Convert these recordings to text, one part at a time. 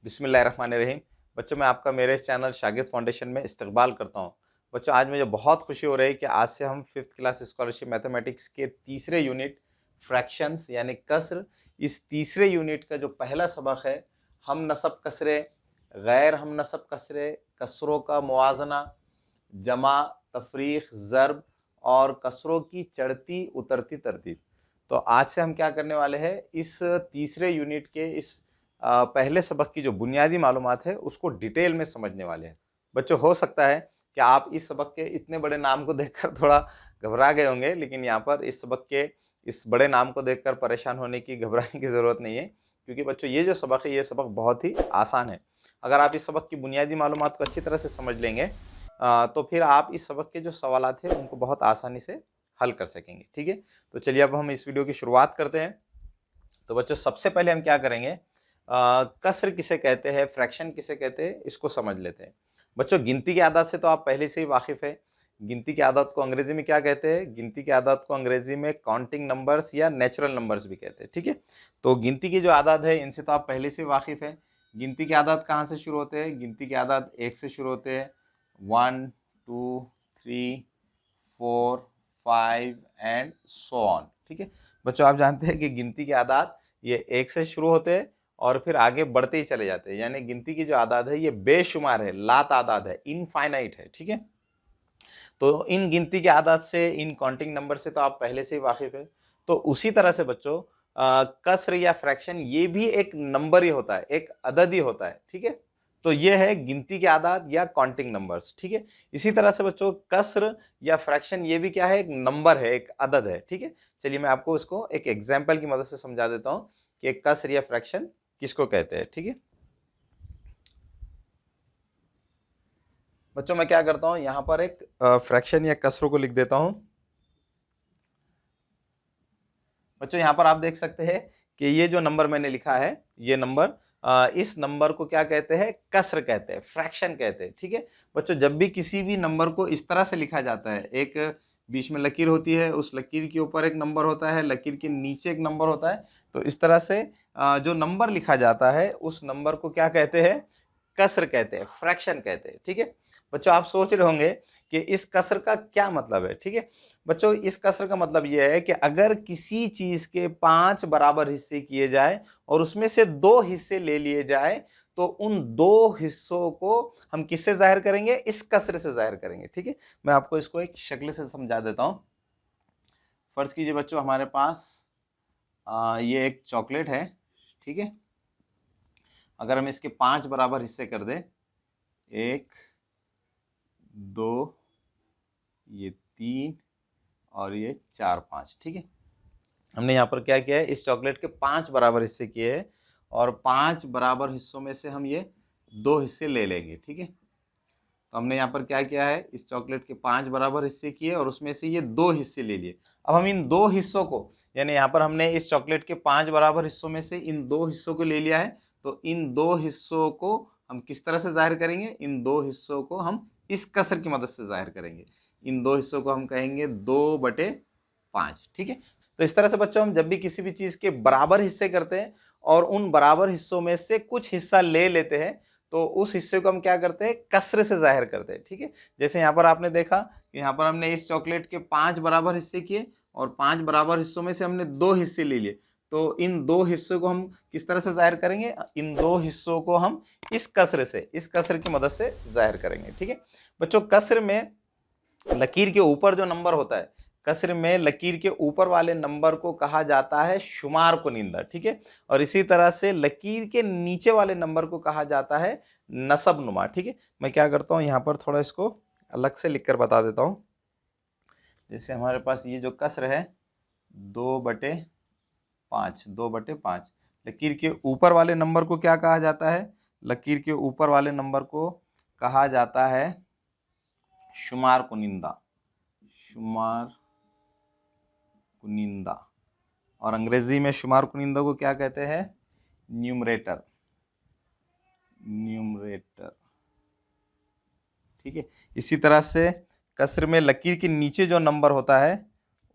बिस्मिल्लाहिर्रहमानिर्रहीम। बच्चों, मैं आपका मेरे चैनल शागिर्द फाउंडेशन में इस्तकबाल करता हूँ। बच्चों, आज मुझे बहुत खुशी हो रही है कि आज से हम 5th क्लास स्कॉलरशिप मैथमेटिक्स के तीसरे यूनिट फ्रैक्शंस यानी कसर, इस तीसरे यूनिट का जो पहला सबक है, हम नसब कसरे, गैर हम नसब कसरे, कसरों का मुआजना, जमा, तफरीक, ज़र्ब और कसरों की चढ़ती उतरती तरतीब। तो आज से हम क्या करने वाले हैं, इस तीसरे यूनिट के इस पहले सबक की जो बुनियादी मालूमात है उसको डिटेल में समझने वाले हैं। बच्चों, हो सकता है कि आप इस सबक के इतने बड़े नाम को देखकर थोड़ा घबरा गए होंगे, लेकिन यहाँ पर इस सबक के इस बड़े नाम को देखकर परेशान होने की, घबराने की ज़रूरत नहीं है, क्योंकि बच्चों ये जो सबक है ये सबक बहुत ही आसान है। अगर आप इस सबक की बुनियादी मालूमात को अच्छी तरह से समझ लेंगे तो फिर आप इस सबक के जो सवालात हैं उनको बहुत आसानी से हल कर सकेंगे। ठीक है, तो चलिए अब हम इस वीडियो की शुरुआत करते हैं। तो बच्चों, सबसे पहले हम क्या करेंगे, कसर किसे कहते हैं, फ्रैक्शन किसे कहते हैं, इसको समझ लेते हैं। बच्चों, गिनती की आदत से तो आप पहले से ही वाकिफ है। गिनती की आदत को अंग्रेजी में क्या कहते हैं? गिनती की आदत को अंग्रेजी में काउंटिंग नंबर्स या नेचुरल नंबर्स भी कहते हैं। ठीक है, तो गिनती की जो आदत है इनसे तो आप पहले से वाकिफ है। गिनती की आदत कहाँ से शुरू होते हैं? गिनती की आदत 1 से शुरू होते हैं। 1 2 3 4 5 एंड सो ऑन। ठीक है बच्चों, आप जानते हैं कि गिनती की आदात ये 1 से शुरू होते हैं और फिर आगे बढ़ते ही चले जाते हैं। यानी गिनती की जो आदात है ये बेशुमार है, लातादाद है, इनफाइनाइट है। ठीक है, तो इन गिनती की आदत से, इन काउंटिंग नंबर से तो आप पहले से ही वाकिफ है। तो उसी तरह से बच्चों, कसर या फ्रैक्शन ये भी एक नंबर ही होता है, एक अदद ही होता है। ठीक है, तो ये है गिनती की आदात या काउंटिंग नंबर्स। ठीक है, इसी तरह से बच्चों कसर या फ्रैक्शन ये भी क्या है, एक नंबर है, एक अदद है। ठीक है, चलिए मैं आपको इसको एक एग्जाम्पल की मदद से समझा देता हूं कि कसर या फ्रैक्शन किसको कहते हैं। ठीक है बच्चों, मैं क्या करता हूं, यहां पर एक फ्रैक्शन या कसरों को लिख देता हूं। बच्चों, यहाँ पर आप देख सकते हैं कि ये जो नंबर मैंने लिखा है, ये नंबर, इस नंबर को क्या कहते हैं? कसर कहते हैं, फ्रैक्शन कहते हैं। ठीक है बच्चों, जब भी किसी भी नंबर को इस तरह से लिखा जाता है, एक बीच में लकीर होती है, उस लकीर के ऊपर एक नंबर होता है, लकीर के नीचे एक नंबर होता है, तो इस तरह से जो नंबर लिखा जाता है उस नंबर को क्या कहते हैं? कसर कहते हैं, फ्रैक्शन कहते हैं। ठीक है बच्चों, आप सोच रहे होंगे कि इस कसर का क्या मतलब है। ठीक है बच्चों, इस कसर का मतलब यह है कि अगर किसी चीज के 5 बराबर हिस्से किए जाए और उसमें से 2 हिस्से ले लिए जाए, तो उन 2 हिस्सों को हम किससे जाहिर करेंगे? इस कसर से जाहिर करेंगे। ठीक है, मैं आपको इसको एक शक्ल से समझा देता हूं। फर्ज कीजिए बच्चों, हमारे पास ये एक चॉकलेट है। ठीक है, अगर हम इसके 5 बराबर हिस्से कर दें, 1 2, ये 3 और ये 4 5। ठीक है, हमने यहाँ पर क्या किया है, इस चॉकलेट के 5 बराबर हिस्से किए हैं और 5 बराबर हिस्सों में से हम ये 2 हिस्से ले लेंगे। ठीक है, तो हमने यहाँ पर क्या किया है, इस चॉकलेट के 5 बराबर हिस्से किए और उसमें से ये 2 हिस्से ले लिए। अब हम इन 2 हिस्सों को, यानी यहाँ पर हमने इस चॉकलेट के 5 बराबर हिस्सों में से इन 2 हिस्सों को ले लिया है, तो इन 2 हिस्सों को हम किस तरह से जाहिर करेंगे? इन 2 हिस्सों को हम इस कसर की मदद से जाहिर करेंगे। इन 2 हिस्सों को हम कहेंगे 2/5। ठीक है, तो इस तरह से बच्चों, हम जब भी किसी भी चीज के बराबर हिस्से करते हैं और उन बराबर हिस्सों में से कुछ हिस्सा ले लेते हैं, तो उस हिस्से को हम क्या करते हैं? कसरे से जाहिर करते हैं। ठीक है, जैसे यहाँ पर आपने देखा कि यहाँ पर हमने इस चॉकलेट के 5 बराबर हिस्से किए और 5 बराबर हिस्सों में से हमने 2 हिस्से ले लिए, तो इन 2 हिस्सों को हम किस तरह से जाहिर करेंगे? इन 2 हिस्सों को हम इस कसरे से, इस कसर की मदद से जाहिर करेंगे। ठीक है बच्चों, कसर में लकीर के ऊपर जो नंबर होता है, कसर में लकीर के ऊपर वाले नंबर को कहा जाता है शुमार कुनिंदा। ठीक है, और इसी तरह से लकीर के नीचे वाले नंबर को कहा जाता है नसब नुमा। ठीक है, मैं क्या करता हूं, यहां पर थोड़ा इसको अलग से लिखकर बता देता हूं। जैसे हमारे पास ये जो कसर है 2/5, 2/5, लकीर के ऊपर वाले नंबर को क्या कहा जाता है? लकीर के ऊपर वाले नंबर को कहा जाता है शुमार कुनिंदा, शुमार कुनिंदा। और अंग्रेजी में शुमार कुनिंदा को क्या कहते हैं? Numerator, numerator. ठीक है, इसी तरह से कसर में लकीर के नीचे जो नंबर होता है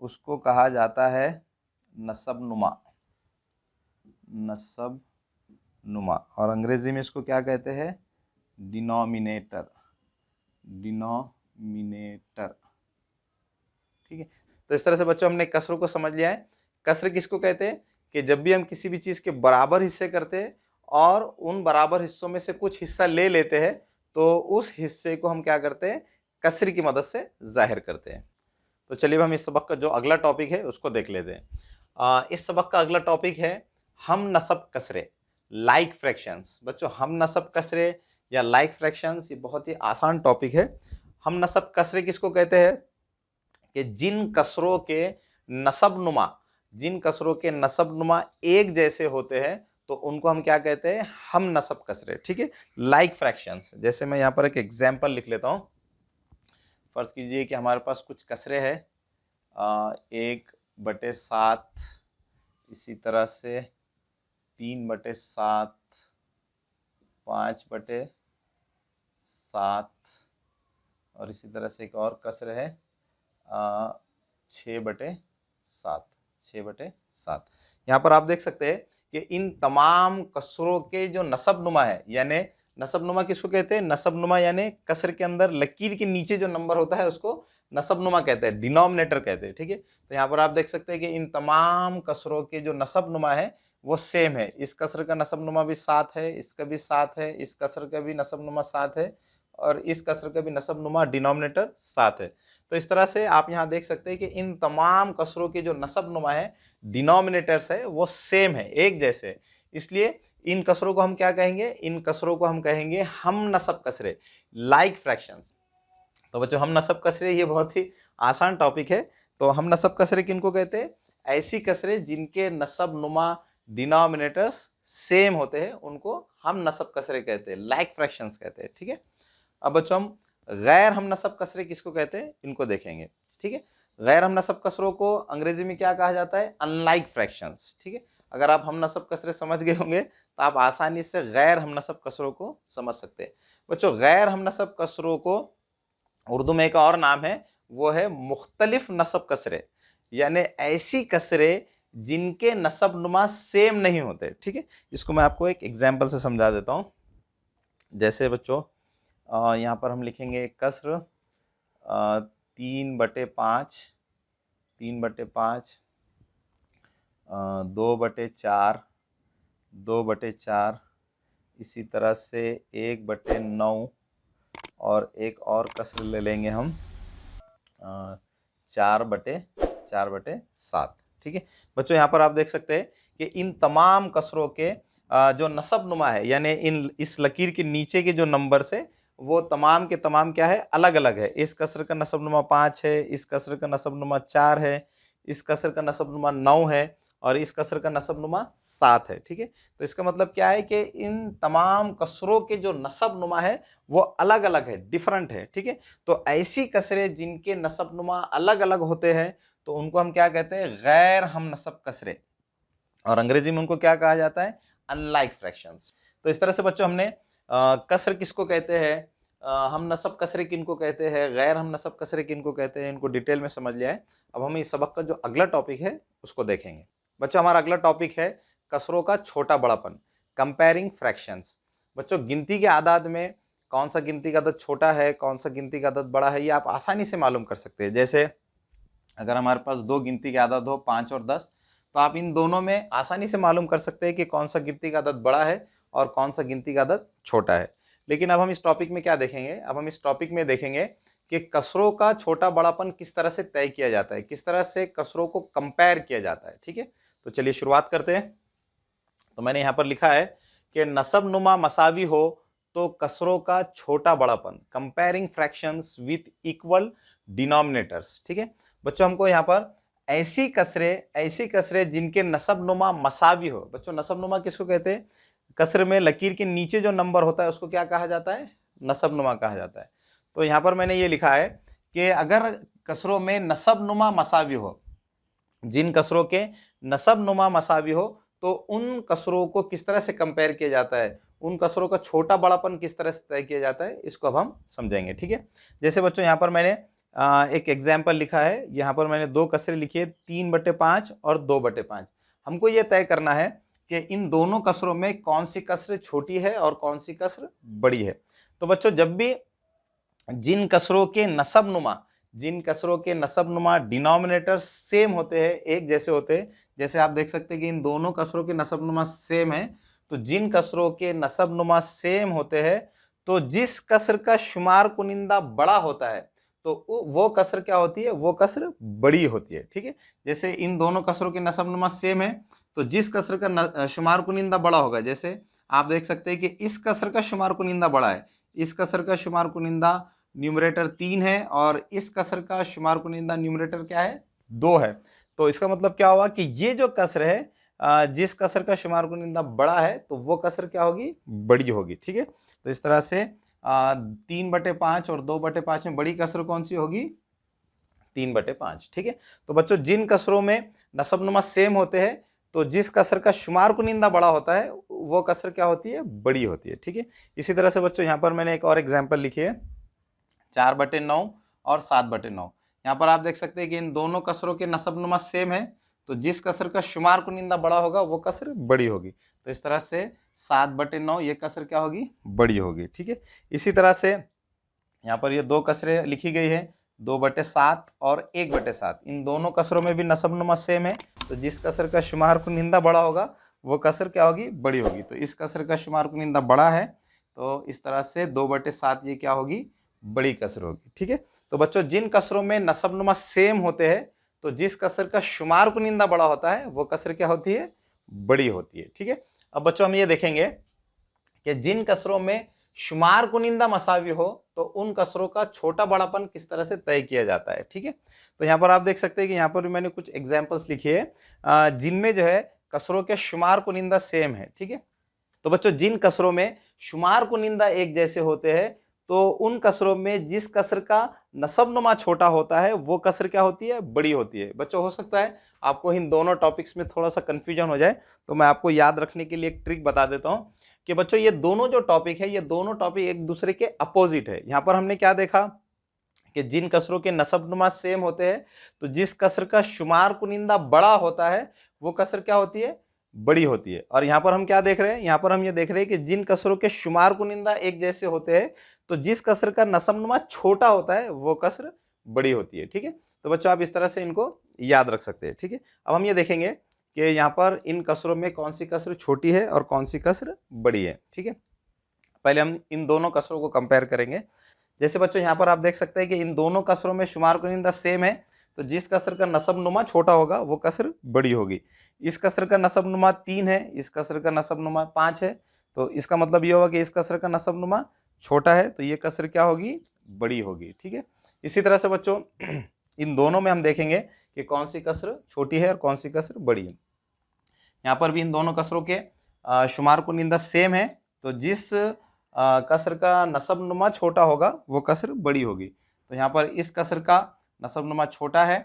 उसको कहा जाता है नसब नुमा, नसब नुमा, और अंग्रेजी में इसको क्या कहते हैं, डिनोमिनेटर, डिनोमिनेटर। ठीक है, तो इस तरह से बच्चों हमने कसरों को समझ लिया है। कसर किसको कहते हैं कि जब भी हम किसी भी चीज के बराबर हिस्से करते हैं और उन बराबर हिस्सों में से कुछ हिस्सा ले लेते हैं तो उस हिस्से को हम क्या करते हैं, कसर की मदद से जाहिर करते हैं। तो चलिए हम इस सबक का जो अगला टॉपिक है उसको देख लेते हैं। इस सबक का अगला टॉपिक है हम नसब कसरे, लाइक फ्रैक्शंस। बच्चों हम नसब कसरे या लाइक फ्रैक्शंस ये बहुत ही आसान टॉपिक है। हम नसब कसरे किसको कहते हैं कि जिन कसरों के नसब नुमा एक जैसे होते हैं तो उनको हम क्या कहते हैं, हम नसब कसरे। ठीक है, लाइक फ्रैक्शंस। जैसे मैं यहाँ पर एक एग्जाम्पल लिख लेता हूँ। फर्ज कीजिए कि हमारे पास कुछ कसरे हैं, 1/7, इसी तरह से 3/7, 5/7, और इसी तरह से एक और कसर है 6/7, 6/7। यहाँ पर आप देख सकते हैं कि इन तमाम कसरों के जो नसब नुमा है, यानी नसब नुमा किसको कहते हैं, नसब नुमा यानी कसर के अंदर लकीर के नीचे जो नंबर होता है उसको नसब नुमा कहते हैं, डिनोमिनेटर कहते हैं। ठीक है, तो यहाँ पर आप देख सकते हैं कि इन तमाम कसरों के जो नसब नुमा है वो सेम है। इस कसर का नसब नुमा भी 7 है, इसका भी 7 है, इस कसर का भी नसब नुमा 7 है, और इस कसर का भी नसब नुमा डिनोमिनेटर 7 है। तो इस तरह से आप यहाँ देख सकते हैं कि इन तमाम कसरों के जो नसब नुमा है, डिनोमिनेटर्स है, वो सेम है, एक जैसे। इसलिए इन कसरों को हम क्या कहेंगे, इन कसरों को हम कहेंगे हम नसब कसरे, लाइक फ्रैक्शंस। तो बच्चों हम नसब कसरे ये बहुत ही आसान टॉपिक है। तो हम नसब कसरे किनको कहते हैं, ऐसी कसरे जिनके नसब नुमा डिनोमिनेटर्स सेम होते हैं उनको हम नसब कसरे कहते हैं, लाइक फ्रैक्शंस कहते हैं। ठीक है, अब बच्चों हम गैर हम नसब कसरे किसको कहते हैं इनको देखेंगे। ठीक है, गैर हम नसब कसरों को अंग्रेजी में क्या कहा जाता है, अनलाइक फ्रैक्शंस। ठीक है, अगर आप हम नसब कसरे समझ गए होंगे तो आप आसानी से गैर हम नसब कसरों को समझ सकते हैं। बच्चों गैर हम नसब कसरों को उर्दू में एक और नाम है, वो है मुख्तलिफ नसब कसरे, यानी ऐसी कसरे जिनके नसब नुमा सेम नहीं होते। ठीक है, इसको मैं आपको एक एग्जाम्पल से समझा देता हूँ। जैसे बच्चों यहाँ पर हम लिखेंगे कसर 3/5, 3/5, 2/4, 2/4, इसी तरह से 1/9, और एक और कसर ले लेंगे हम 4/7। ठीक है बच्चों, यहाँ पर आप देख सकते हैं कि इन तमाम कसरों के जो नसब नुमा है, यानी इस लकीर के नीचे के जो नंबर्स है वो तमाम के तमाम क्या है, अलग अलग है। इस कसर का नसब नुमा 5 है, इस कसर का नसब नुमा 4 है, इस कसर का नसब नुमा 9 है, और इस कसर का नसब नुमा 7 है। ठीक है, तो इसका मतलब क्या है कि इन तमाम कसरों के जो नसब नुमा है वो अलग अलग है, डिफरेंट है। ठीक है, तो ऐसी कसरें जिनके नसब नुमा अलग अलग होते हैं तो उनको हम क्या कहते हैं, गैर हम नसब कसरे, और अंग्रेजी में उनको क्या कहा जाता है, अनलाइक फ्रैक्शंस। तो इस तरह से बच्चों हमने कसर किसको कहते हैं, हम नसब कसरे किनको कहते हैं, गैर हम नसब कसरे किनको कहते हैं, इनको डिटेल में समझ लिया है। अब हम इस सबक का जो अगला टॉपिक है उसको देखेंगे। बच्चों हमारा अगला टॉपिक है कसरों का छोटा बड़ापन, कंपेयरिंग फ्रैक्शंस। बच्चों गिनती के आदाद में कौन सा गिनती का अदद छोटा है, कौन सा गिनती का अदद बड़ा है, ये आप आसानी से मालूम कर सकते हैं। जैसे अगर हमारे पास दो गिनती के आदद हो 5 और 10, तो आप इन दोनों में आसानी से मालूम कर सकते हैं कि कौन सा गिनती का अदद बड़ा है और कौन सा गिनती का अदद छोटा है। लेकिन अब हम इस टॉपिक में क्या देखेंगे, अब हम इस टॉपिक में देखेंगे कि कसरों का छोटा बड़ापन किस तरह से तय किया जाता है, किस तरह से कसरों को कंपेयर किया जाता है। ठीक है, तो चलिए शुरुआत करते हैं। तो मैंने यहाँ पर लिखा है कि नसब नुमा मसावी हो तो कसरों का छोटा बड़ापन, comparing fractions with equal denominators. ठीक है बच्चों, हमको यहाँ पर ऐसी कसरे जिनके नसब नुमा मसावी हो। बच्चों नसब नुमा किसको कहते हैं, कसर में लकीर के नीचे जो नंबर होता है उसको क्या कहा जाता है, नसब नुमा कहा जाता है। तो यहाँ पर मैंने ये लिखा है कि अगर कसरों में नसब नुमा मसावी हो, जिन कसरों के नसब नुमा मसावी हो तो उन कसरों को किस तरह से कंपेयर किया जाता है, उन कसरों का छोटा बड़ापन किस तरह से तय किया जाता है, इसको अब हम समझेंगे। ठीक है, जैसे बच्चों यहाँ पर मैंने एक एग्जाम्पल लिखा है। यहाँ पर मैंने दो कसरे लिखी है, 3/5 और 2/5। हमको ये तय करना है कि इन दोनों कसरों में कौन सी कसर छोटी है और कौन सी कसर बड़ी है। तो बच्चों जब भी जिन कसरों के नसब नुमा डिनोमिनेटर सेम होते हैं, एक जैसे होते हैं, जैसे आप देख सकते हैं कि इन दोनों कसरों के नसब नुमा सेम है, तो जिन कसरों के नसब नुमा सेम होते हैं तो जिस कसर का शुमार कुनिंदा बड़ा होता है तो वो कसर क्या होती है, वो कसर बड़ी होती है। ठीक है, जैसे इन दोनों कसरों के नसब नुमा सेम है तो जिस कसर का शुमार कुनिंदा बड़ा होगा, जैसे आप देख सकते हैं कि इस कसर का शुमार कुनिंदा बड़ा है, इस कसर का शुमार कुनिंदा न्यूमरेटर 3 है और इस कसर का शुमार कुनिंदा न्यूमरेटर क्या है, 2 है। तो इसका मतलब क्या हुआ कि ये जो कसर है, जिस कसर का शुमार कुनिंदा बड़ा है तो वो कसर क्या होगी, बड़ी होगी। ठीक है, तो इस तरह से 3/5 और 2/5 में बड़ी कसर कौन सी होगी, 3/5। ठीक है, तो बच्चों जिन कसरों में नसबनुमा सेम होते हैं तो जिस कसर का शुमार कुनिंदा बड़ा होता है वो कसर क्या होती है, बड़ी होती है। ठीक है, इसी तरह से बच्चों यहाँ पर मैंने एक और एग्जाम्पल लिखी है, 4/9 और 7/9। यहाँ पर आप देख सकते हैं कि इन दोनों कसरों के नसबनुमा सेम है तो जिस कसर का शुमार कुनिंदा बड़ा होगा वो कसर बड़ी होगी। तो इस तरह से 7/9 ये कसर क्या होगी, बड़ी होगी। ठीक है, इसी तरह से यहाँ पर ये दो कसरें लिखी गई है, 2/7 और 1/7। इन दोनों कसरों में भी नसबनुमा सेम है तो जिस कसर का शुमार कुनिंदा बड़ा होगा वो कसर क्या होगी, बड़ी होगी। तो इस कसर का शुमार कुनिंदा बड़ा है तो इस तरह से 2/7 ये क्या होगी, बड़ी कसर होगी। ठीक है, तो बच्चों जिन कसरों में नसबनुमा सेम होते हैं तो जिस कसर का शुमार कुनिंदा बड़ा होता है वो कसर क्या होती है, बड़ी होती है। ठीक है, अब बच्चों हम ये देखेंगे कि जिन कसरों में शुमार कुनिंदा मसावी हो तो उन कसरों का छोटा बड़ापन किस तरह से तय किया जाता है। ठीक है, तो यहाँ पर आप देख सकते हैं कि यहाँ पर भी मैंने कुछ एग्जाम्पल्स लिखे हैं जिनमें जो है कसरों के शुमार कुनिंदा सेम है। ठीक है, तो बच्चों जिन कसरों में शुमार कुनिंदा एक जैसे होते हैं तो उन कसरों में जिस कसर का नसबनुमा छोटा होता है वो कसर क्या होती है, बड़ी होती है। बच्चों हो सकता है आपको इन दोनों टॉपिक्स में थोड़ा सा कंफ्यूजन हो जाए तो मैं आपको याद रखने के लिए एक ट्रिक बता देता हूँ कि बच्चों ये दोनों जो टॉपिक है ये दोनों टॉपिक एक दूसरे के अपोजिट है। यहाँ पर हमने क्या देखा कि जिन कसरों के नसबनुमा सेम होते हैं तो जिस कसर का शुमार कुनिंदा बड़ा होता है वो कसर क्या होती है, बड़ी होती है। और यहाँ पर हम क्या देख रहे हैं, यहाँ पर हम ये देख रहे हैं कि जिन कसरों के शुमार कुनिंदा एक जैसे होते हैं तो जिस कसर का नसबनुमा छोटा होता है वो कसर बड़ी होती है। ठीक है, तो बच्चों आप इस तरह से इनको याद रख सकते हैं। ठीक है, अब हम ये देखेंगे कि यहाँ पर इन कसरों में कौन सी कसर छोटी है और कौन सी कसर बड़ी है। ठीक है, पहले हम इन दोनों कसरों को कंपेयर करेंगे। जैसे बच्चों यहाँ पर आप देख सकते हैं कि इन दोनों कसरों में शुमार कुनिंदा सेम है तो जिस कसर का नसबनुमा छोटा होगा वो कसर बड़ी होगी। इस कसर का नसबनुमा 3 है, इस कसर का नसबनुमा 5 है, तो इसका मतलब ये होगा कि इस कसर का नसबनुमा छोटा है तो ये कसर क्या होगी, बड़ी होगी। ठीक है, इसी तरह से बच्चों इन दोनों में हम देखेंगे कि कौन सी कसर छोटी है और कौन सी कसर बड़ी है। यहाँ पर भी इन दोनों कसरों के शुमार कुनिंदा सेम है तो जिस कसर का नसबनुमा छोटा होगा वो कसर बड़ी होगी। तो यहाँ पर इस कसर का नसबनुमा छोटा है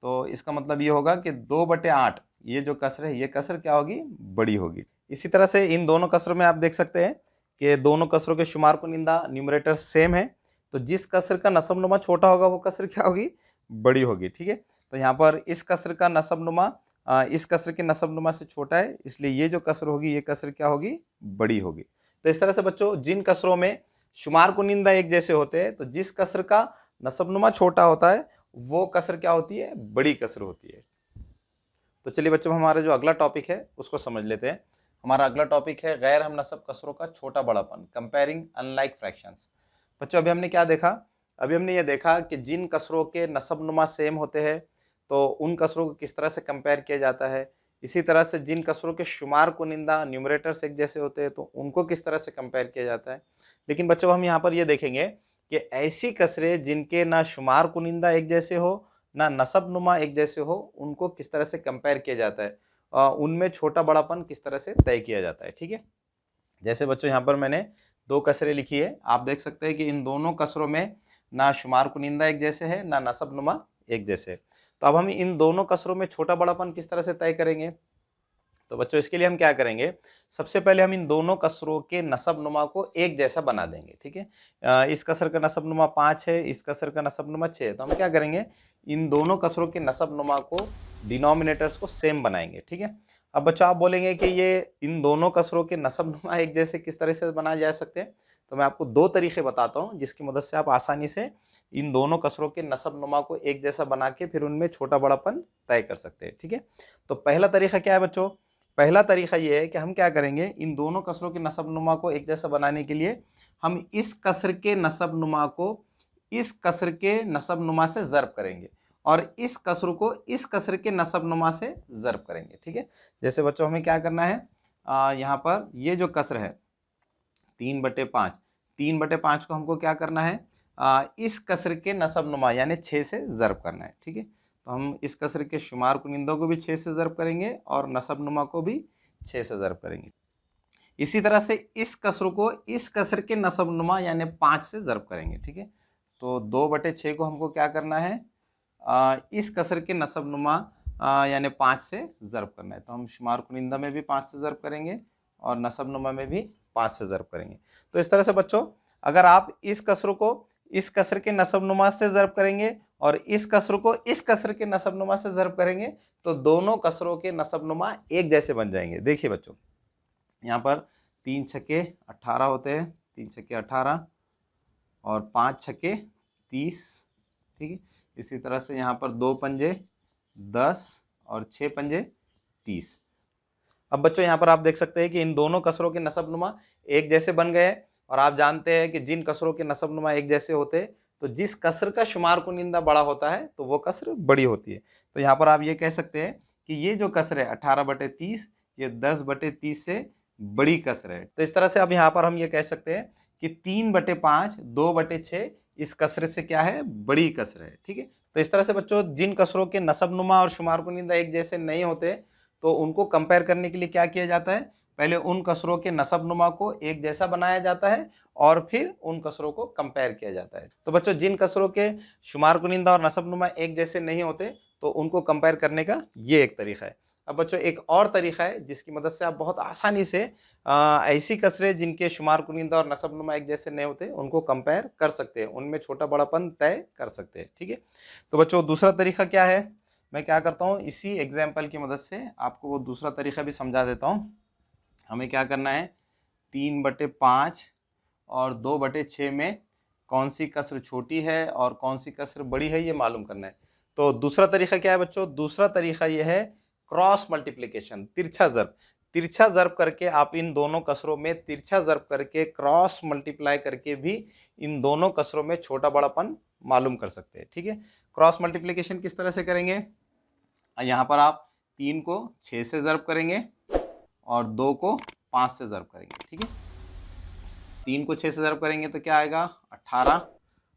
तो इसका मतलब ये होगा कि 2/8 ये जो कसर है ये कसर क्या होगी, बड़ी होगी। इसी तरह से इन दोनों कसरों में आप देख सकते हैं कि दोनों कसरों के शुमार कुनिंदा न्यूमरेटर सेम है तो जिस कसर का नसबनुमा छोटा होगा वो कसर क्या होगी, बड़ी होगी। ठीक है, तो यहाँ पर इस कसर का नसबनुमा इस कसर के नसबनुमा से छोटा है इसलिए ये जो कसर होगी ये कसर क्या होगी, बड़ी होगी। तो इस तरह से बच्चों जिन कसरों में शुमार कुनिंदा एक जैसे होते हैं तो जिस कसर का नसबनुमा छोटा होता है वो कसर क्या होती है, बड़ी कसर होती है। तो चलिए बच्चों हमारा जो अगला टॉपिक है उसको समझ लेते हैं। हमारा अगला टॉपिक है गैर हम नसब कसरों का छोटा बड़ापन, कंपेयरिंग अनलाइक फ्रैक्शंस। बच्चों अभी हमने क्या देखा, अभी हमने ये देखा कि जिन कसरों के नसबनुमा सेम होते हैं तो उन कसरों को किस तरह से कंपेयर किया जाता है। इसी तरह से जिन कसरों के शुमार कुनिंदा न्यूमरेटर्स एक जैसे होते हैं तो उनको किस तरह से कंपेयर किया जाता है। लेकिन बच्चों हम यहाँ पर ये देखेंगे कि ऐसी कसरें जिनके ना शुमार कुनिंदा एक जैसे हो ना नसबनुमा एक जैसे हो उनको किस तरह से कंपेयर किया जाता है, उनमें छोटा बड़ापन किस तरह से तय किया जाता है। ठीक है, जैसे बच्चों यहाँ पर मैंने दो कसरें लिखी है, आप देख सकते हैं कि इन दोनों कसरों में ना शुमार कुनिंदा एक जैसे है ना नसबनुमा एक जैसे है। तो अब हम इन दोनों कसरों में छोटा बड़ापन किस तरह से तय करेंगे। तो बच्चों इसके लिए हम क्या करेंगे, सबसे पहले हम इन दोनों कसरों के नसबनुमा को एक जैसा बना देंगे। ठीक है, इस कसर का नसबनुमा 5 है, इस कसर का नसबनुमा 6 है, तो हम क्या करेंगे इन दोनों कसरों के नसबनुमा को डिनोमिनेटर्स को सेम बनाएंगे। ठीक है, अब बच्चों आप बोलेंगे कि ये इन दोनों कसरों के नसब नुमा एक जैसे किस तरह से बनाए जा सकते हैं, तो मैं आपको दो तरीके बताता हूँ जिसकी मदद से आप आसानी से इन दोनों कसरों के नसब नुमा को एक जैसा बना के फिर उनमें छोटा बड़ापन तय कर सकते हैं। ठीक है, तो पहला तरीका क्या है बच्चों? पहला तरीका ये है कि हम क्या करेंगे, इन दोनों कसरों के नसब नुमा को एक जैसा बनाने के लिए हम इस कसर के नसब नुमा को इस कसर के नसब नुमा से ज़र्ब करेंगे और इस कसर को इस कसर के नसब नुमा से ज़र्ब करेंगे। ठीक है, जैसे बच्चों हमें क्या करना है, यहाँ पर ये जो कसर है 3/5, 3/5 को हमको क्या करना है, इस कसर के नसब नुमा यानी 6 से ज़र्ब करना है। ठीक है, तो हम इस कसर के शुमार कुनिंदों को भी 6 से ज़र्ब करेंगे और नसब नुमा को भी 6 से ज़र्ब करेंगे। इसी तरह से इस कसर को इस कसर के नसब नुमा यानी 5 से ज़र्ब करेंगे। ठीक है, तो 2/6 को हमको क्या करना है, इस कसर के नसब नुमा यानी 5 से ज़र्ब करना है। तो हम शुमार कुनिंदा में भी 5 से ज़र्ब करेंगे और नसब नुमा में भी 5 से ज़र्ब करेंगे। तो इस तरह से बच्चों अगर आप इस कसर को इस कसर के नसब नुमा से ज़र्ब करेंगे और इस कसर को इस कसर के नसब नुमा से ज़र्ब करेंगे तो दोनों कसरों के नसब नुमा एक जैसे बन जाएंगे। देखिए बच्चों, यहाँ पर 3 छक्के 18 होते हैं, 3 छक्के 18 और 5 छक्के 30। ठीक है, इसी तरह से यहाँ पर 2 पंजे 10 और 6 पंजे 30। अब बच्चों यहाँ पर आप देख सकते हैं कि इन दोनों कसरों के नसब नुमा एक जैसे बन गए हैं और आप जानते हैं कि जिन कसरों के नसब नुमा एक जैसे होते हैं तो जिस कसर का शुमार कुनिंदा बड़ा होता है तो वो कसर बड़ी होती है। तो यहाँ पर आप ये कह सकते हैं कि ये जो कसर है 18/30 ये 10/30 से बड़ी कसर है। तो इस तरह से अब यहाँ पर हम ये कह सकते हैं कि 3/5 2/6 इस कसरे से क्या है, बड़ी कसर है। ठीक है, तो इस तरह से बच्चों जिन कसरों के नसब नुमा और शुमार कुनिंदा एक जैसे नहीं होते तो उनको कंपेयर करने के लिए क्या किया जाता है, पहले उन कसरों के नसब नुमा को एक जैसा बनाया जाता है और फिर उन कसरों को कंपेयर किया जाता है। तो बच्चों जिन कसरों के शुमार कुनिंदा और नसब नुमा एक जैसे नहीं होते तो उनको कंपेयर करने का ये एक तरीका है। अब बच्चों एक और तरीका है जिसकी मदद से आप बहुत आसानी से ऐसी कसरें जिनके शुमार कुनिंदा और नसब नुमा एक जैसे नहीं होते उनको कंपेयर कर सकते हैं, उनमें छोटा बड़ापन तय कर सकते हैं। ठीक है, तो बच्चों दूसरा तरीका क्या है, मैं क्या करता हूँ इसी एग्जाम्पल की मदद से आपको वो दूसरा तरीका भी समझा देता हूँ। हमें क्या करना है, 3/5 और 2/6 में कौन सी कसर छोटी है और कौन सी कसर बड़ी है ये मालूम करना है। तो दूसरा तरीका क्या है बच्चों, दूसरा तरीका ये है क्रॉस मल्टीप्लिकेशन, तिरछा ज़र्ब। तिरछा ज़र्ब करके आप इन दोनों कसरों में तिरछा ज़र्ब करके क्रॉस मल्टीप्लाई करके भी इन दोनों कसरों में छोटा बड़ापन मालूम कर सकते हैं। ठीक है, क्रॉस मल्टीप्लिकेशन किस तरह से करेंगे, यहाँ पर आप 3 को 6 से ज़र्ब करेंगे और 2 को 5 से ज़र्ब करेंगे। ठीक है, 3 को 6 से ज़र्ब करेंगे तो क्या आएगा 18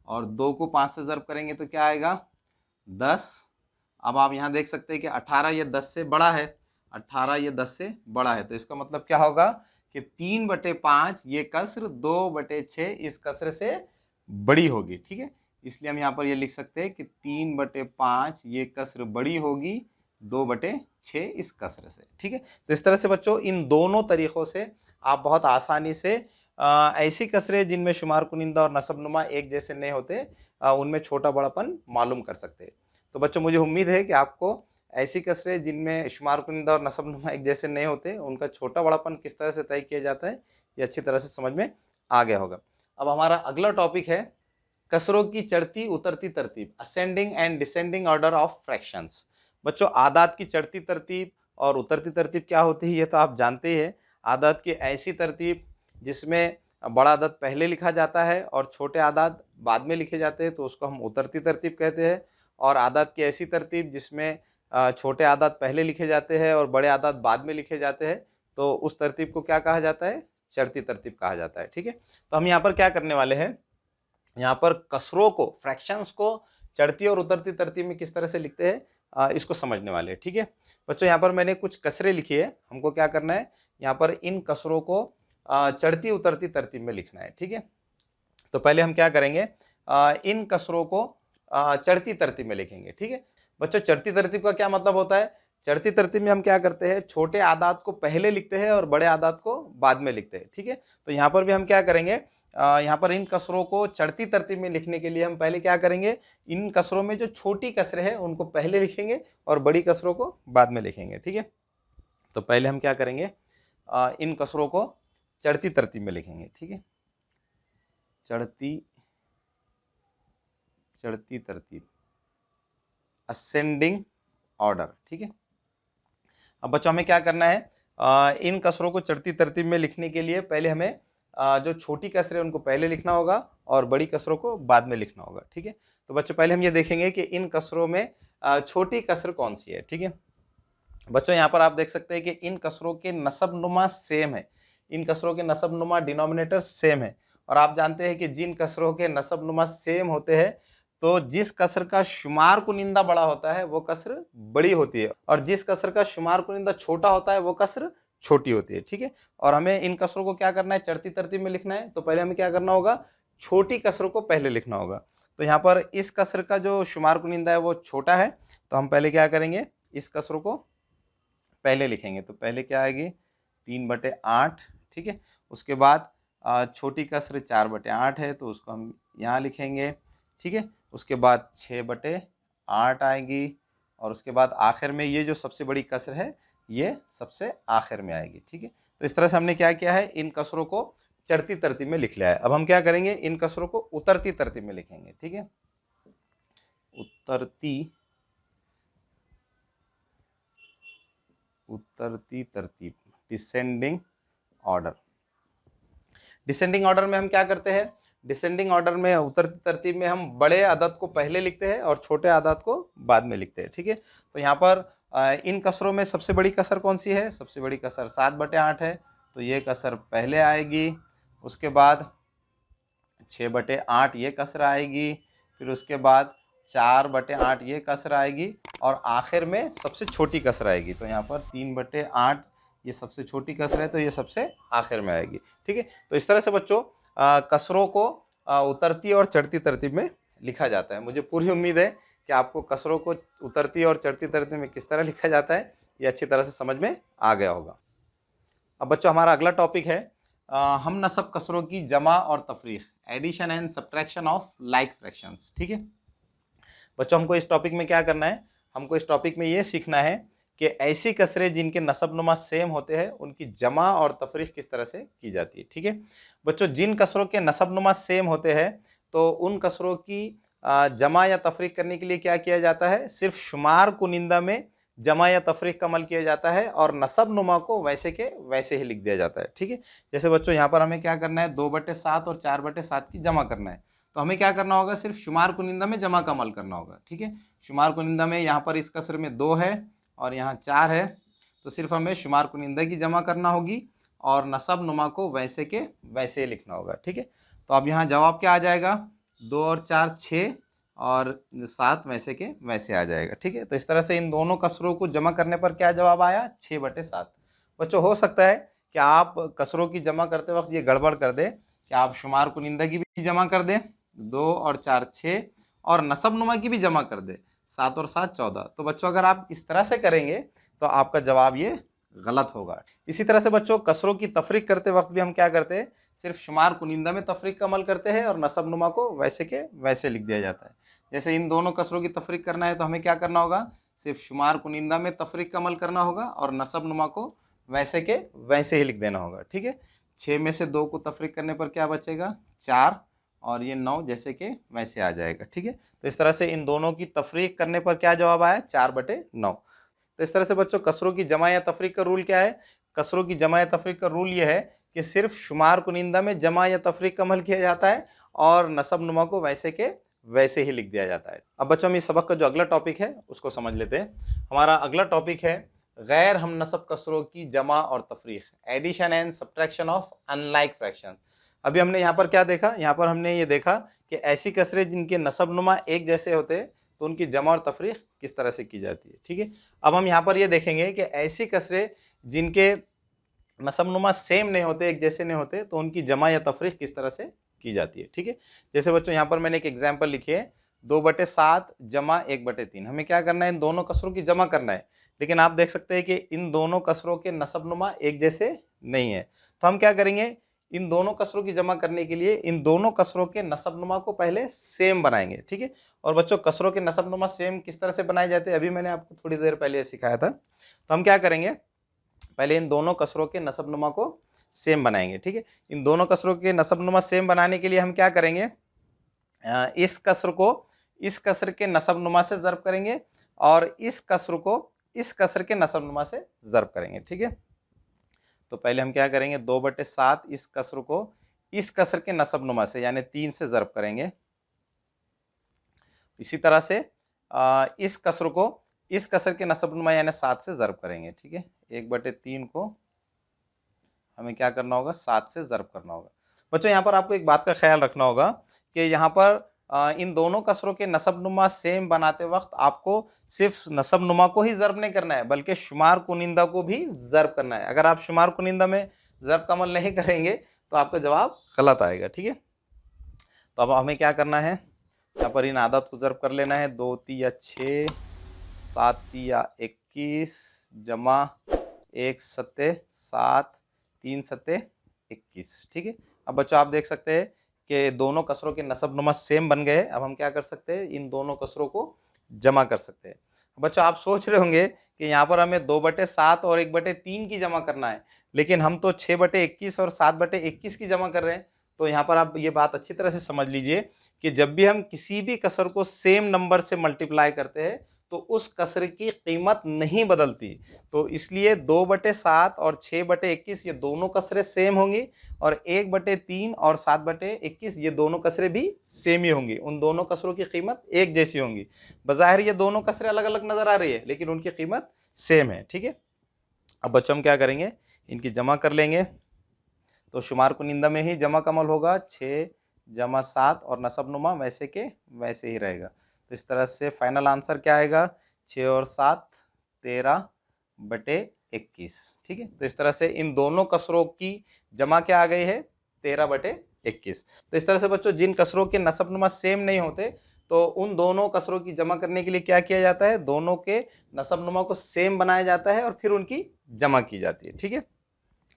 और 2 को 5 से ज़र्ब करेंगे तो क्या आएगा 10। अब आप यहाँ देख सकते हैं कि 18 ये 10 से बड़ा है, 18 ये 10 से बड़ा है, तो इसका मतलब क्या होगा कि 3/5 ये कसर 2/6 इस कसर से बड़ी होगी। ठीक है, इसलिए हम यहाँ पर ये लिख सकते हैं कि 3/5 ये कसर बड़ी होगी 2/6 इस कसर से। ठीक है, तो इस तरह से बच्चों इन दोनों तरीक़ों से आप बहुत आसानी से ऐसी कसरें जिनमें शुमार कुनिंदा और नसब नुमा एक जैसे नहीं होते उनमें छोटा बड़ापन मालूम कर सकते हैं। तो बच्चों मुझे उम्मीद है कि आपको ऐसी कसरें जिनमें शुमार कुनिंदा और नसब नुमा एक जैसे नहीं होते उनका छोटा बड़ापन किस तरह से तय किया जाता है ये अच्छी तरह से समझ में आ गया होगा। अब हमारा अगला टॉपिक है कसरों की चढ़ती उतरती तरतीब, ascending and descending order of fractions. बच्चों आदात की चढ़ती तरतीब और उतरती तरतीब क्या होती है ये तो आप जानते ही हैं। आदात की ऐसी तरतीब जिसमें बड़ा आदात पहले लिखा जाता है और छोटे आदात बाद में लिखे जाते हैं तो उसको हम उतरती तरतीब कहते हैं, और आदात की ऐसी तरतीब जिसमें छोटे आदात पहले लिखे जाते हैं और बड़े आदात बाद में लिखे जाते हैं तो उस तरतीब को क्या कहा जाता है, चढ़ती तरतीब कहा जाता है। ठीक है, तो हम यहाँ पर क्या करने वाले हैं, यहाँ पर कसरों को फ्रैक्शंस को चढ़ती और उतरती तरतीब में किस तरह से लिखते हैं इसको समझने वाले हैं। ठीक है बच्चों, यहाँ पर मैंने कुछ कसरें लिखी है, हमको क्या करना है यहाँ पर इन कसरों को चढ़ती उतरती तरतीब में लिखना है। ठीक है, तो पहले हम क्या करेंगे इन कसरों को चढ़ती तरतीब में लिखेंगे। ठीक है बच्चों, चढ़ती तरतीब का क्या मतलब होता है, चढ़ती तरतीब में हम क्या करते हैं छोटे आदात को पहले लिखते हैं और बड़े आदात को बाद में लिखते हैं। ठीक है, तो यहाँ पर भी हम क्या करेंगे, यहाँ पर इन कसरों को चढ़ती तरतीब में लिखने के लिए हम पहले क्या करेंगे, इन कसरों में जो छोटी कसरें हैं उनको पहले लिखेंगे और बड़ी कसरों को बाद में लिखेंगे। ठीक है, तो पहले हम क्या करेंगे, इन कसरों को चढ़ती तरतीब में लिखेंगे, ठीक है, चढ़ती तरतीब, असेंडिंग ऑर्डर, ठीक है। अब बच्चों हमें क्या करना है, इन कसरों को चढ़ती तरतीब में लिखने के लिए पहले हमें जो छोटी कसरें उनको पहले लिखना होगा और बड़ी कसरों को बाद में लिखना होगा, ठीक है। तो बच्चों पहले हम ये देखेंगे कि इन कसरों में छोटी कसर कौन सी है, ठीक है। बच्चों यहाँ पर आप देख सकते हैं कि इन कसरों के नसबनुमा सेम है, इन कसरों के नसबनुमा डिनोमिनेटर सेम है, और आप जानते हैं कि जिन कसरों के नसबनुमा सेम होते हैं तो जिस कसर का शुमार कुनिंदा बड़ा होता है वो कसर बड़ी होती है, और जिस कसर का शुमार कुनिंदा छोटा होता है वो कसर छोटी होती है, ठीक है। और हमें इन कसरों को क्या करना है, चढ़ती तरतीब में लिखना है। तो पहले हमें क्या करना होगा, छोटी कसरों को पहले लिखना होगा। तो यहाँ पर इस कसर का जो शुमार कुनिंदा है वो छोटा है, तो हम पहले क्या करेंगे, इस कसरों को पहले लिखेंगे। तो पहले क्या आएगी, 3/8, ठीक है। उसके बाद छोटी कसर 4/8 है, तो उसको हम यहाँ लिखेंगे, ठीक है। उसके बाद 6/8 आएगी, और उसके बाद आखिर में ये जो सबसे बड़ी कसर है ये सबसे आखिर में आएगी, ठीक है। तो इस तरह से हमने क्या किया है, इन कसरों को चढ़ती तरतीब में लिख लिया है। अब हम क्या करेंगे, इन कसरों को उतरती तरतीब में लिखेंगे, ठीक है, उतरती तरतीब, डिसेंडिंग ऑर्डर। डिसेंडिंग ऑर्डर में हम क्या करते हैं, डिसेंडिंग ऑर्डर में, उतरती तरतीब में हम बड़े आदत को पहले लिखते हैं और छोटे आदत को बाद में लिखते हैं, ठीक है। तो यहाँ पर इन कसरों में सबसे बड़ी कसर कौन सी है, सबसे बड़ी कसर 7/8 है, तो ये कसर पहले आएगी। उसके बाद 6/8 ये कसर आएगी, फिर उसके बाद 4/8 ये कसर आएगी, और आखिर में सबसे छोटी कसर आएगी। तो यहाँ पर 3/8 ये सबसे छोटी कसर है, तो ये सबसे आखिर में आएगी, ठीक है। तो इस तरह से बच्चों कसरों को उतरती और चढ़ती तरतीब में लिखा जाता है। मुझे पूरी उम्मीद है कि आपको कसरों को उतरती और चढ़ती तरतीब में किस तरह लिखा जाता है ये अच्छी तरह से समझ में आ गया होगा। अब बच्चों हमारा अगला टॉपिक है हम नसब कसरों की जमा और तफरीक, addition and subtraction of like fractions, ठीक है। बच्चों हमको इस टॉपिक में क्या करना है, हमको इस टॉपिक में ये सीखना है कि ऐसी कसरें जिनके नसबनुमा सेम होते हैं उनकी जमा और तफरीक किस तरह से की जाती है, ठीक है। बच्चों जिन कसरों के नसबनुमा सेम होते हैं तो उन कसरों की जमा या तफरीक करने के लिए क्या किया जाता है, सिर्फ शुमार कुनिंदा में जमा या तफरीक का अमल किया जाता है और नसबनुमा को वैसे के वैसे ही लिख दिया जाता है, ठीक है। जैसे बच्चों यहाँ पर हमें क्या करना है, 2/7 और 4/7 की जमा करना है, तो हमें क्या करना होगा, सिर्फ शुमार कुनिंदा में जमा का अमल करना होगा, ठीक है। शुमार कुनिंदा में यहाँ पर इस कसर में 2 है और यहाँ 4 है, तो सिर्फ हमें शुमार कुनिंदा की जमा करना होगी और नसब नुमा को वैसे के वैसे लिखना होगा, ठीक है। तो अब यहाँ जवाब क्या आ जाएगा, 2 और 4 6 और 7 वैसे के वैसे आ जाएगा, ठीक है। तो इस तरह से इन दोनों कसरों को जमा करने पर क्या जवाब आया, 6/7। बच्चों हो सकता है कि आप कसरों की जमा करते वक्त ये गड़बड़ कर दे कि आप शुमार कुनिंदा की भी जमा कर दें, 2 और 4 6, और नसब नुमा की भी जमा कर दे, 7 और 7 14। तो बच्चों अगर आप इस तरह से करेंगे तो आपका जवाब ये गलत होगा। इसी तरह से बच्चों कसरों की तफरीक करते वक्त भी हम क्या करते हैं, सिर्फ शुमार कुनिंदा में तफरीक का अमल करते हैं और नसब नुमा को वैसे के वैसे लिख दिया जाता है। जैसे इन दोनों कसरों की तफरीक करना है तो हमें क्या करना होगा, सिर्फ शुमार कुनिंदा में तफरीक का अमल करना होगा और नसब नुमा को वैसे के वैसे ही लिख देना होगा, ठीक है। 6 में से 2 को तफरीक करने पर क्या बचेगा, 4, और ये 9 जैसे के वैसे आ जाएगा, ठीक है। तो इस तरह से इन दोनों की तफरीक करने पर क्या जवाब आया, 4/9। तो इस तरह से बच्चों कसरों की जमा या तफरीक का रूल क्या है, कसरों की जमा या तफरीक का रूल ये है कि सिर्फ शुमार कुनिंदा में जमा या तफरीक का अमल किया जाता है और नसब नुमा को वैसे के वैसे ही लिख दिया जाता है। अब बच्चों हम इस सबक का जो अगला टॉपिक है उसको समझ लेते हैं। हमारा अगला टॉपिक है गैर हम नसब कसरों की जमा और तफरीक, addition and subtraction of unlike fraction. अभी हमने यहाँ पर क्या देखा, यहाँ पर हमने ये देखा कि ऐसी कसरें जिनके नसब नुमा एक जैसे होते हैं तो उनकी जमा और तफरीक किस तरह से की जाती है, ठीक है। अब हम यहाँ पर ये देखेंगे कि ऐसी कसरें जिनके नसब नुमा सेम नहीं होते, एक जैसे नहीं होते, तो उनकी जमा या तफरीक किस तरह से की जाती है, ठीक है। जैसे बच्चों यहाँ पर मैंने एक एग्जाम्पल लिखी है, 2/7 जमा 1/3। हमें क्या करना है, इन दोनों कसरों की जमा करना है, लेकिन आप देख सकते हैं कि इन दोनों कसरों के नसब नुमा एक जैसे नहीं है। तो हम क्या करेंगे, इन दोनों कसरों की जमा करने के लिए इन दोनों कसरों के नसब नुमा को पहले सेम बनाएंगे, ठीक है। और बच्चों कसरों के नसब नुमा सेम किस तरह से बनाए जाते हैं अभी मैंने आपको थोड़ी देर पहले सिखाया था। तो हम क्या करेंगे, पहले इन दोनों कसरों के नसबनुमा को सेम बनाएंगे, ठीक है। इन दोनों कसरों के नसबनुमा सेम बनाने के लिए हम क्या करेंगे, इस कसर को इस कसर के नसबनुमा से ज़र्ब करेंगे और इस कसर को इस कसर के नसबनुमा से ज़र्ब करेंगे, ठीक है। तो पहले हम क्या करेंगे, 2/7 इस कसर को इस कसर के नसबनुमा से यानी 3 से ज़र्ब करेंगे। इसी तरह से इस कसर को इस कसर के नसबनुमा यानी 7 से ज़र्ब करेंगे, ठीक है। 1/3 को हमें क्या करना होगा, 7 से ज़र्ब करना होगा। बच्चों यहाँ पर आपको एक बात का ख्याल रखना होगा कि यहाँ पर इन दोनों कसरों के नसबनुमा सेम बनाते वक्त आपको सिर्फ नसबनुमा को ही ज़र्ब नहीं करना है बल्कि शुमार कुनिंदा को भी ज़र्ब करना है। अगर आप शुमार कुनिंदा में ज़र्ब का अमल नहीं करेंगे तो आपका जवाब गलत आएगा, ठीक है। तो अब हमें क्या करना है, यहाँ पर इन आदत को ज़र्ब कर लेना है। 2 तिया 6, 7 तिया 21 जमा 1 सत्ते 7, 3 सत्ते 21, ठीक है। अब बच्चों आप देख सकते हैं कि दोनों कसरों के नसबनुमा सेम बन गए। अब हम क्या कर सकते हैं, इन दोनों कसरों को जमा कर सकते हैं। बच्चों आप सोच रहे होंगे कि यहाँ पर हमें 2/7 और 1/3 की जमा करना है, लेकिन हम तो 6/21 और 7/21 की जमा कर रहे हैं। तो यहाँ पर आप ये बात अच्छी तरह से समझ लीजिए कि जब भी हम किसी भी कसर को सेम नंबर से मल्टीप्लाई करते हैं तो उस कसर की कीमत नहीं बदलती। तो इसलिए 2/7 और 6/21 ये दोनों कसरें सेम होंगी और 1/3 और 7/21 ये दोनों कसरें भी सेम ही होंगी। उन दोनों कसरों की कीमत एक जैसी होंगी। बज़ाहिर ये दोनों कसरें अलग अलग नज़र आ रही है लेकिन उनकी कीमत सेम है, ठीक है। अब बच्चों हम क्या करेंगे, इनकी जमा कर लेंगे। तो शुमार कुनिंदा में ही जमा का अमल होगा, 6 जमा 7 और नसबनुमा वैसे के वैसे ही रहेगा। तो इस तरह से फाइनल आंसर क्या आएगा, 6 और 7 13/21, ठीक है। तो इस तरह से इन दोनों कसरों की जमा क्या आ गई है, 13/21। तो इस तरह से बच्चों जिन कसरों के नसबनुमा सेम नहीं होते तो उन दोनों कसरों की जमा करने के लिए क्या किया जाता है, दोनों के नसबनुमा को सेम बनाया जाता है और फिर उनकी जमा की जाती है, ठीक है।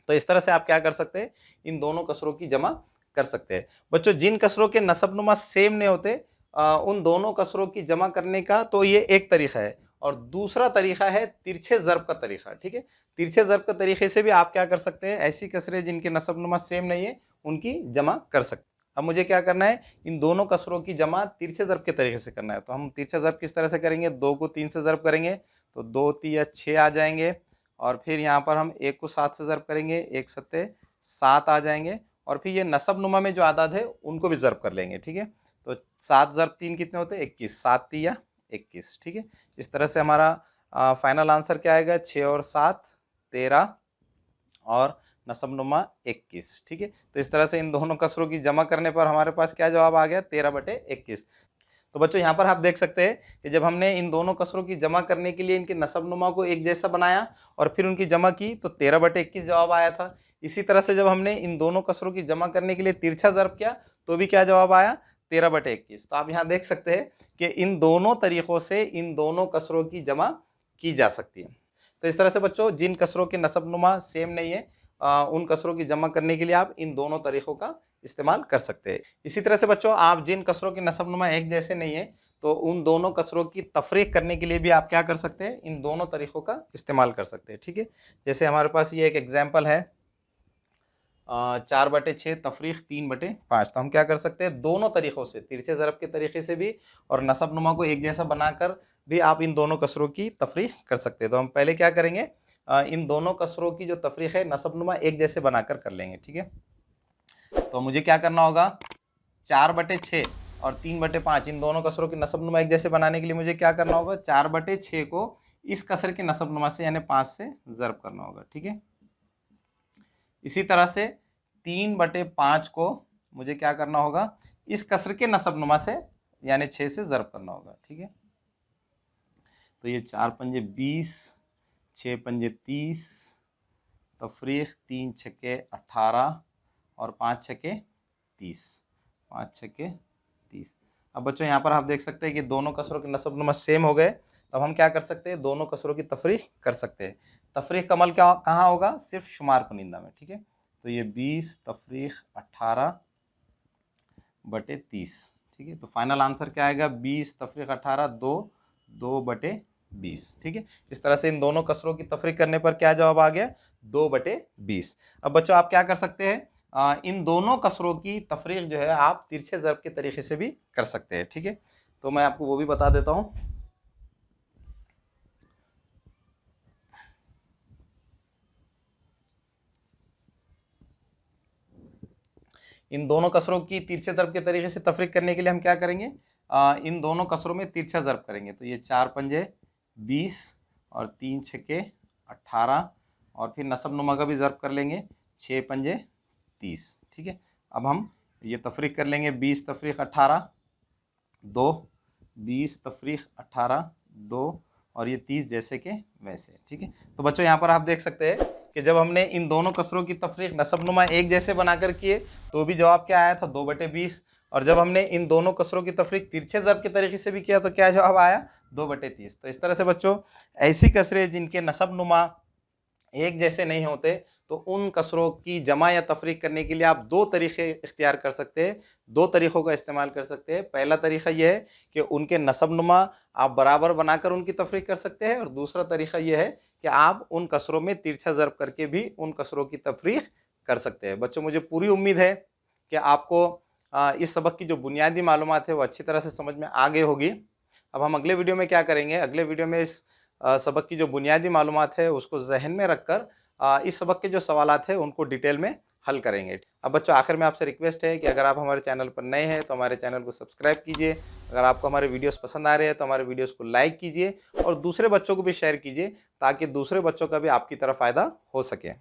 तो इस तरह से आप क्या कर सकते हैं, इन दोनों कसरों की जमा कर सकते हैं। बच्चों जिन कसरों के नसबनुमा सेम नहीं होते उन दोनों कसरों की जमा करने का तो ये एक तरीका है और दूसरा तरीका है तिरछे ज़र्ब का तरीका, ठीक है। तिरछे ज़र्ब का तरीके से भी आप क्या कर सकते हैं, ऐसी कसरें जिनके नसबनुमा सेम नहीं है उनकी जमा कर सकते हैं। अब मुझे क्या करना है, इन दोनों कसरों की जमा तिरछे ज़र्ब के तरीके से करना है। तो हम तिरछे ज़र्ब किस तरह से करेंगे, 2 को 3 से ज़र्ब करेंगे तो 2 तिया 6 आ जाएंगे और फिर यहाँ पर हम 1 को 7 से ज़र्ब करेंगे, 1 सत्ते 7 आ जाएंगे और फिर ये नसबनुमा में जो आदाद है उनको भी ज़र्ब कर लेंगे, ठीक है। तो 7 ज़र्ब 3 कितने होते हैं, 21, 7 तिया 21, ठीक है। इस तरह से हमारा फाइनल आंसर क्या आएगा, 6 और 7 13 और नसबनुमा 21, ठीक है। तो इस तरह से इन दोनों कसरों की जमा करने पर हमारे पास क्या जवाब आ गया, 13/21। तो बच्चों यहाँ पर आप देख सकते हैं कि जब हमने इन दोनों कसरों की जमा करने के लिए इनके नसबनुमा को एक जैसा बनाया और फिर उनकी जमा की तो 13/21 जवाब आया था। इसी तरह से जब हमने इन दोनों कसरों की जमा करने के लिए तिरछा ज़र्ब किया तो भी क्या जवाब आया, 13/21। तो आप यहाँ देख सकते हैं कि इन दोनों तरीक़ों से इन दोनों कसरों की जमा की जा सकती है। तो इस तरह से बच्चों जिन कसरों के नसबनुमा सेम नहीं है उन कसरों की जमा करने के लिए आप इन दोनों तरीक़ों का इस्तेमाल कर सकते हैं। इसी तरह से बच्चों आप जिन कसरों के नसबनुमा एक जैसे नहीं है तो उन दोनों कसरों की तफरीक करने के लिए भी आप क्या कर सकते हैं, इन दोनों तरीक़ों का इस्तेमाल कर सकते हैं, ठीक है। जैसे हमारे पास ये एक एग्जाम्पल है 4/6 तफरीक 3/5। तो हम क्या कर सकते हैं, दोनों तरीक़ों से तिरछे ज़रब के तरीके से भी और नसबनुमा को एक जैसा बनाकर भी आप इन दोनों कसरों की तफरीक कर सकते हैं। तो हम पहले क्या करेंगे, इन दोनों कसरों की जो तफरीक है नसबनुमा एक जैसे बनाकर कर लेंगे, ठीक है। तो मुझे क्या करना होगा, 4/6 और 3/5 इन दोनों कसरों के नसबनुमा एक जैसे बनाने के लिए मुझे क्या करना होगा, 4/6 को इस कसर के नसबनुमा से यानी 5 से ज़र्ब करना होगा, ठीक है। इसी तरह से 3/5 को मुझे क्या करना होगा, इस कसर के नसबनुमा से यानी 6 से ज़र्ब करना होगा, ठीक है। तो ये 4 पंजे 20, 6 पंजे 30, तफरीक 3 छक्के 18 और 5 छक्के 30, 5 छक्के 30। अब बच्चों यहाँ पर आप देख सकते हैं कि दोनों कसरों के नसबनुमा सेम हो गए। तब हम क्या कर सकते हैं, दोनों कसरों की तफरीक कर सकते हैं। तफरीक का अमल क्या कहाँ होगा, सिर्फ शुमार कुनिंदा में, ठीक है। तो ये 20 तफरीक 18/30, ठीक है। तो फाइनल आंसर क्या आएगा, 20 तफरीक 18 2/20, 20, ठीक है। इस तरह से इन दोनों कसरों की तफरीक करने पर क्या जवाब आ गया, 2/20। अब बच्चों आप क्या कर सकते हैं, इन दोनों कसरों की तफरीक जो है आप तिरछे ज़र्ब के तरीके से भी कर सकते हैं, ठीक है। तो मैं आपको वो भी बता देता हूँ। इन दोनों कसरों की तिरछे ज़र्ब के तरीके से तफरीक करने के लिए हम क्या करेंगे, इन दोनों कसरों में तिरछा ज़र्ब करेंगे। तो ये 4 पंजे 20 और 3 छक्के 18, और फिर नसब नुमा का भी ज़र्ब कर लेंगे, 6 पंजे 30, ठीक है। अब हम ये तफरीक कर लेंगे, 20 तफरीक 18 2, 20 तफरीक 18 2, और ये 30 जैसे के वैसे, ठीक है। तो बच्चों यहाँ पर आप देख सकते हैं कि जब हमने इन दोनों कसरों की तफरीक नसबनुमा एक जैसे बनाकर किए तो भी जवाब क्या आया था, 2/20, और जब हमने इन दोनों कसरों की तफरीक तिरछे ज़र्ब के तरीके से भी किया तो क्या जवाब आया, 2/30। तो इस तरह से बच्चों ऐसी कसरें जिनके नसबनुमा एक जैसे नहीं होते तो उन कसरों की जमा या तफरीक करने के लिए आप दो तरीके इख्तियार कर सकते हैं, दो तरीक़ों का इस्तेमाल कर सकते हैं। पहला तरीक़ा यह है कि उनके नसबनुमा आप बराबर बनाकर उनकी तफरीक कर सकते हैं, और दूसरा तरीक़ा यह है कि आप उन कसरों में तिरछा ज़र्ब करके भी उन कसरों की तफरीक कर सकते हैं। बच्चों मुझे पूरी उम्मीद है कि आपको इस सबक की जो बुनियादी मालूमात है वो अच्छी तरह से समझ में आ गई होगी। अब हम अगले वीडियो में क्या करेंगे, अगले वीडियो में इस सबक की जो बुनियादी मालूमात है उसको जहन में रखकर इस सबक के जो सवालात है उनको डिटेल में हल करेंगे। अब बच्चों आखिर में आपसे रिक्वेस्ट है कि अगर आप हमारे चैनल पर नए हैं तो हमारे चैनल को सब्सक्राइब कीजिए। अगर आपको हमारे वीडियोस पसंद आ रहे हैं तो हमारे वीडियोस को लाइक कीजिए और दूसरे बच्चों को भी शेयर कीजिए ताकि दूसरे बच्चों का भी आपकी तरह फ़ायदा हो सके।